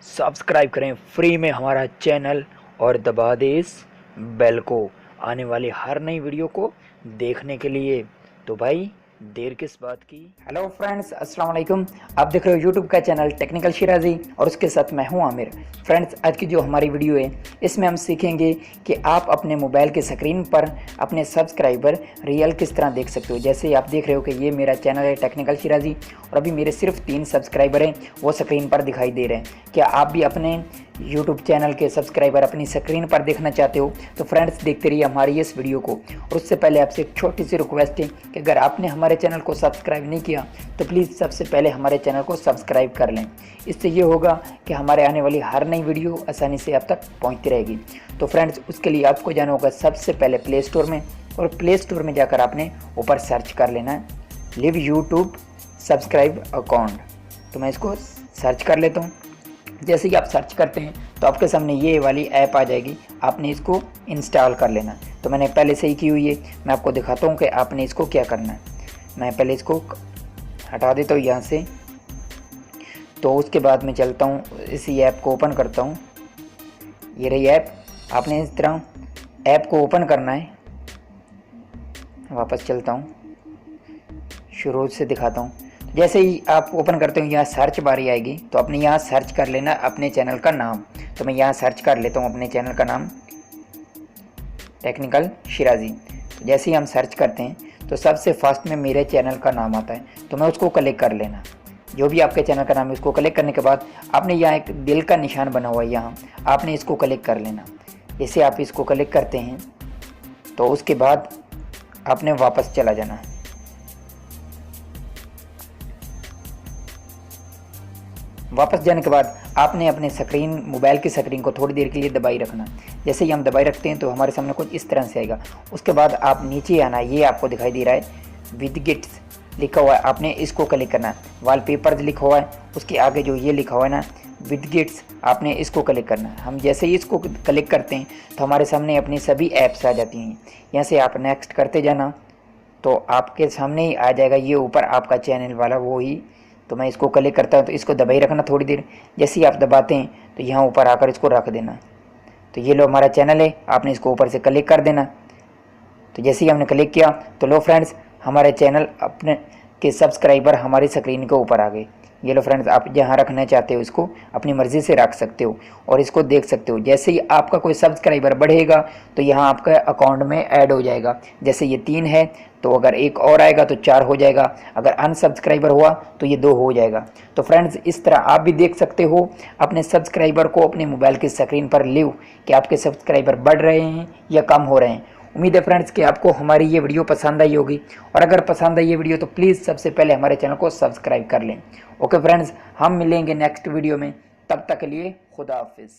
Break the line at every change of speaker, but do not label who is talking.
Subscribe करें free में हमारा चैनल और दबा दें इस बेल को आने वाली हर नई वीडियो को देखने के लिए। तो भाई देर किस बात की। हेलो फ्रेंड्स, अस्सलाम वालेकुम। आप देख रहे हो यूट्यूब का चैनल टेक्निकल शिराजी और उसके साथ मैं हूं आमिर। फ्रेंड्स, आज की जो हमारी वीडियो है इसमें हम सीखेंगे कि आप अपने मोबाइल के स्क्रीन पर अपने सब्सक्राइबर रियल किस तरह देख सकते हो। जैसे आप देख रहे हो कि ये मेरा चैनल है टेक्निकल शिराजी और अभी मेरे सिर्फ 3 सब्सक्राइबर हैं, वो स्क्रीन पर दिखाई दे रहे हैं। क्या आप भी अपने यूट्यूब चैनल के सब्सक्राइबर अपनी स्क्रीन पर देखना चाहते हो? तो फ्रेंड्स, देखते रहिए हमारी इस वीडियो को। और उससे पहले आपसे एक छोटी सी रिक्वेस्ट है कि अगर आपने हमारे चैनल को सब्सक्राइब नहीं किया तो प्लीज़ सबसे पहले हमारे चैनल को सब्सक्राइब कर लें। इससे ये होगा कि हमारे आने वाली हर नई वीडियो आसानी से आप तक पहुँचती रहेगी। तो फ्रेंड्स, उसके लिए आपको जाना होगा सबसे पहले प्ले स्टोर में, और प्ले स्टोर में जाकर आपने ऊपर सर्च कर लेना है लिव यूट्यूब सब्सक्राइब अकाउंट। तो मैं इसको सर्च कर लेता हूँ। जैसे ही आप सर्च करते हैं तो आपके सामने ये वाली ऐप आ जाएगी, आपने इसको इंस्टॉल कर लेना। तो मैंने पहले से ही की हुई है, मैं आपको दिखाता हूँ कि आपने इसको क्या करना है। मैं पहले इसको हटा देता हूँ यहाँ से। तो उसके बाद मैं चलता हूँ, इसी ऐप को ओपन करता हूँ। ये रही ऐप। आपने इस तरह ऐप को ओपन करना है। वापस चलता हूँ, शुरू से दिखाता हूँ। जैसे ही आप ओपन करते हो यहाँ सर्च बारी आएगी, तो आपने यहाँ सर्च कर लेना अपने चैनल का नाम। तो मैं यहाँ सर्च कर लेता हूँ अपने चैनल का नाम टेक्निकल शिराजी। तो जैसे ही हम सर्च करते हैं तो सबसे फर्स्ट में मेरे चैनल का नाम आता है, तो मैं उसको क्लिक कर लेना। जो भी आपके चैनल का नाम है उसको क्लिक करने के बाद आपने यहाँ एक दिल का निशान बना हुआ है, यहाँ आपने इसको क्लिक कर लेना। जैसे आप इसको क्लिक करते हैं तो उसके बाद आपने वापस चला जाना। वापस जाने के बाद आपने अपने स्क्रीन, मोबाइल की स्क्रीन को थोड़ी देर के लिए दबाई रखना। जैसे ही हम दबाई रखते हैं तो हमारे सामने कुछ इस तरह से आएगा। उसके बाद आप नीचे आना, ये आपको दिखाई दे रहा है विदगिट्स लिखा हुआ है, आपने इसको क्लिक करना। वॉलपेपर्स लिखा हुआ है, उसके आगे जो ये लिखा हुआ है ना विदगिट्स, आपने इसको क्लिक करना। हम जैसे ही इसको क्लिक करते हैं तो हमारे सामने अपनी सभी ऐप्स आ जाती हैं। यहाँ से आप नेक्स्ट करते जाना तो आपके सामने ही आ जाएगा ये ऊपर आपका चैनल वाला, वो ही। तो मैं इसको क्लिक करता हूँ, तो इसको दबाई रखना थोड़ी देर। जैसे ही आप दबाते हैं तो यहाँ ऊपर आकर इसको रख देना। तो ये लो हमारा चैनल है, आपने इसको ऊपर से क्लिक कर देना। तो जैसे ही हमने क्लिक किया तो लो फ्रेंड्स, हमारे चैनल अपने के सब्सक्राइबर हमारी स्क्रीन के ऊपर आ गए। ये लो फ्रेंड्स, आप जहाँ रखना चाहते हो इसको अपनी मर्ज़ी से रख सकते हो और इसको देख सकते हो। जैसे ही आपका कोई सब्सक्राइबर बढ़ेगा तो यहाँ आपका अकाउंट में ऐड हो जाएगा। जैसे ये 3 है तो अगर एक और आएगा तो 4 हो जाएगा, अगर अनसब्सक्राइबर हुआ तो ये 2 हो जाएगा। तो फ्रेंड्स, इस तरह आप भी देख सकते हो अपने सब्सक्राइबर को अपने मोबाइल की स्क्रीन पर लिव कि आपके सब्सक्राइबर बढ़ रहे हैं या कम हो रहे हैं। उम्मीद है फ्रेंड्स कि आपको हमारी ये वीडियो पसंद आई होगी, और अगर पसंद आई ये वीडियो तो प्लीज़ सबसे पहले हमारे चैनल को सब्सक्राइब कर लें। ओके फ्रेंड्स, हम मिलेंगे नेक्स्ट वीडियो में, तब तक के लिए खुदा हाफिज़।